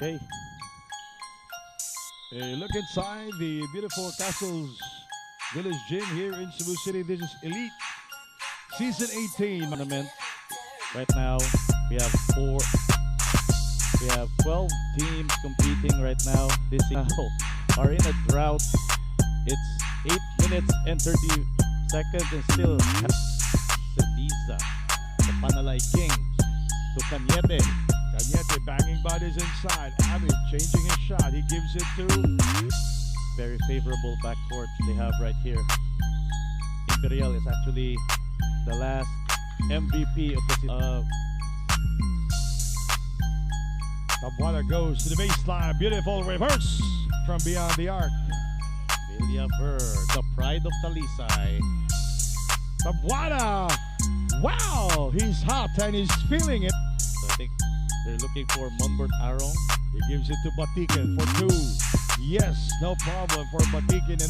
Okay. A look inside the beautiful Casals Village Gym here in Cebu City. This is Elite Season 18 tournament. Right now, we have 12 teams competing right now. This are in a drought. It's 8 minutes and 30 seconds and still Ceniza, the Panalay King, to Cañete. Cañete banging bodies inside. Avid changing his shot. He gives it to very favorable backcourt they have right here. Imperial is actually the last MVP of the Tabuada goes to the baseline. Beautiful reverse from beyond the arc. Villaver, the pride of Talisay. Tabuada! Wow! He's hot and he's feeling it. So I think they're looking for Monbert Arong. He gives it to Batiken for 2. Yes, no problem for Batiken.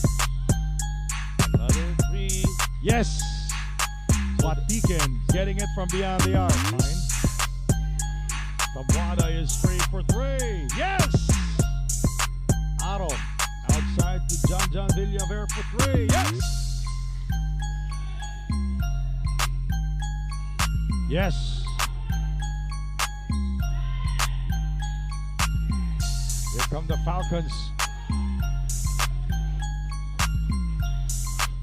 Another 3. Yes! Batiken getting it from beyond the arc. Tabuada is free for 3. Yes! Arong outside to John Villaver for 3. Yes! Yes! Here come the Falcons.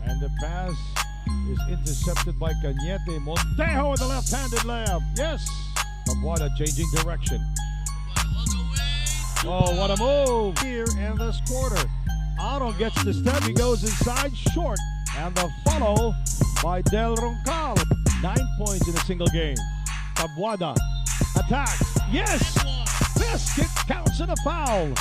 And the pass is intercepted by Cañete. Montejo with the left-handed layup. Yes! Tabuada changing direction. Oh, what a move here in this quarter. Otto gets the step. He goes inside short. And the follow by Del Roncal. 9 points in a single game. Tabuada attacks. Yes! This kick counts in a foul.